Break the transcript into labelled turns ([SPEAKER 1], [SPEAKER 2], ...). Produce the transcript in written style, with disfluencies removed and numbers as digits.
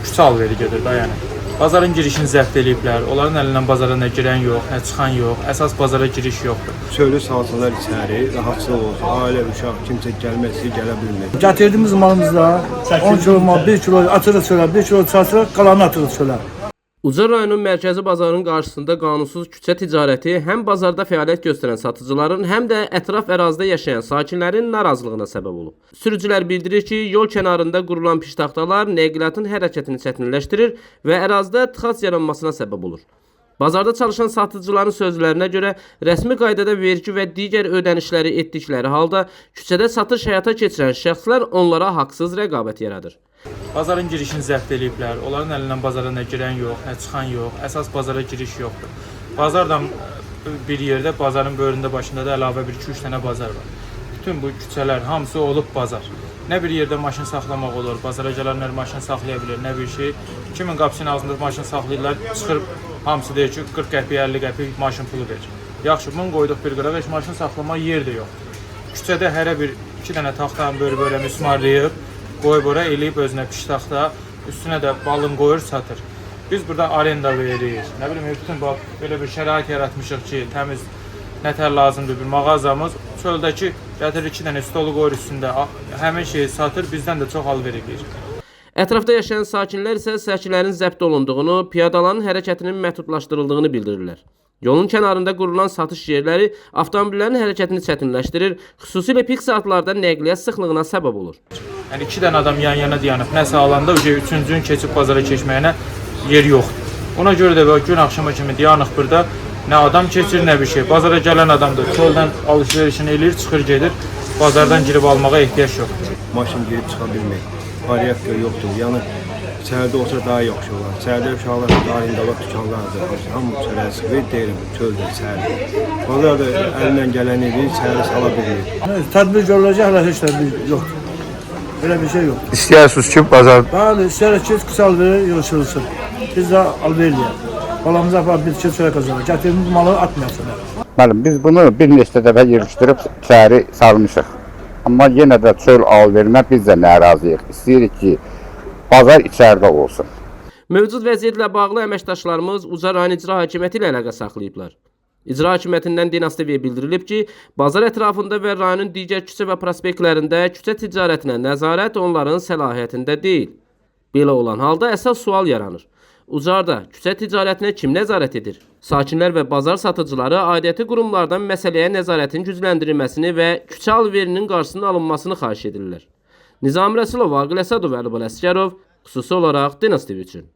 [SPEAKER 1] küçə alveri gedir da yəni. Bazarın girişini zəbt eləyiblər. Onların əlindən bazara nə girən yox, nə çıxan yox. Əsas bazara giriş yoxdur.
[SPEAKER 2] Çölü salsınlar içəri, rahatçılıq olsun. Ailə, uşaq, kimsə gəlməsi gələ bilmir.
[SPEAKER 3] Gətirdiyimiz malımızda 10 kilo mal, 1 kilo atırıq çölə, 1 kilo çatırıq, qalanı atırıq çölə.
[SPEAKER 4] Ucar rayonun mərkəzi bazarının qarşısında qanunsuz küçə ticarəti həm bazarda fəaliyyət göstərən satıcıların, həm də ətraf ərazidə yaşayan sakinlərin narazılığına səbəb olub. Sürücülər bildirir ki, yol kənarında qurulan piştaxtalar nəqliyyatın hərəkətini çətinləşdirir və ərazidə tıxac yaranmasına səbəb olur. Bazarda çalışan satıcıların sözlərinə görə rəsmi qaydada vergi və digər ödənişləri etdikləri halda küçədə satış həyata keçirən şəxslər onlara haqsız rəqabət yaradır.
[SPEAKER 1] Bazarın girişini zəbt eləyiblər. Onların əlindən bazara nə girən yox, nə çıxan yox. Əsas bazara giriş yoxdur. Bazardan bir yerdə, bazarın böyründə başında da əlavə bir 2-3 dənə bazar var. Bütün bu küçələr hamısı olub bazar. Nə bir yerdə maşın saxlamaq olur, bazara gələnlər maşın saxlaya bilir, nə bir şey. Kimin qapısının ağzında maşın saxlayırlar, çıxır, hamısı deyir ki, 40 qəpik, 50 qəpik maşın pulu verir. Yaxşı, bunu qoyduq bir qırağa, heç maşın saxlamaq yer də yoxdur. Küçədə hərə bir 2 dənə taxtanı böyle müsmarlayıb, qoyub ora eləyib özünə piştaxta, üstünə də balın qoyur, satır. Biz burada arenda veririk. Nə bilim, bütün bax, belə bir şərait yaratmışıq ki, təmiz nətər lazımdır bir mağazamız. Çöldəki gətirir 2 dənə stolu qoyur üstündə, həmin şeyi satır, bizdən də çox alver edir.
[SPEAKER 4] Ətrafda yaşayan sakinlər isə səkilərin zəbt olunduğunu, piyadaların hərəkətinin məhdudlaşdırıldığını bildirirlər. Yolun kənarında qurulan satış yerləri avtomobillərin hərəkətini çətinləşdirir, xüsusilə pik saatlarda nəqliyyat sıxlığına səbəb olur.
[SPEAKER 1] Yəni 2 dənə adam yan-yana dayanıb, nəsə alanda üçüncünün keçib bazara keçməyinə yer yoxdur. Ona görə də gün axşama kimi dayanıq burada, nə adam keçir, nə bir şey. Bazara gələn adam da çöldən alışverişini eləyir, çıxır gedir, bazardan girib almağa ehtiyac yoxdur.
[SPEAKER 2] Maşın girib çıxa bilmir. Variyyat yoxdur. Yəni içəridə olsa daha yaxşı olar. İçəridə uşaqlar arindalar, dükanlardır. Hamı çölə çıxır, deyirəm, çöldə içəri. Onlar da əlindən gələn edir, içəri sala bilmir.
[SPEAKER 3] Tədbir görüləcək, hələ heç tədbir yoxdur. Belə bir şey yoxdur.
[SPEAKER 5] İstəyirsiniz ki, bazar
[SPEAKER 3] Bəli, istəyirək ki, qısa alveri yolçulusun. Biz də alver eləyək. Balamıza aparıb bir iki çörək qazanır. Gətirdiğimiz malı atmayasınlar.
[SPEAKER 5] Müəllim, biz bunu bir neçə dəfə yığışdırıb içəri salmışıq. Amma yenə də çöl alverinə biz də narazıyıq. İstəyirik ki, bazar içəridə olsun.
[SPEAKER 4] Mövcud vəziyyətlə bağlı əməkdaşlarımız Ucar rayon İcra Hakimiyyəti ilə əlaqə saxlayıblar. İcra Hakimiyyətindən Dinas TV-yə bildirilib ki, bazar ətrafında və rayonun digər küçə və prospektlərində küçə ticarətinə nəzarət onların səlahiyyətində deyil. Belə olan halda əsas sual yaranır. Ucarda küçə ticarətinə kim nəzarət edir? Sakinlər və bazar satıcıları aidiyyəti qurumlardan məsələyə nəzarətin gücləndirilməsini və küçə alverinin qarşısının alınmasını xahiş edirlər. Nizami Rəsulov, Aqil Əsədov, Əlibal Əsgərov, xüsusi olaraq Dinas TV üçün.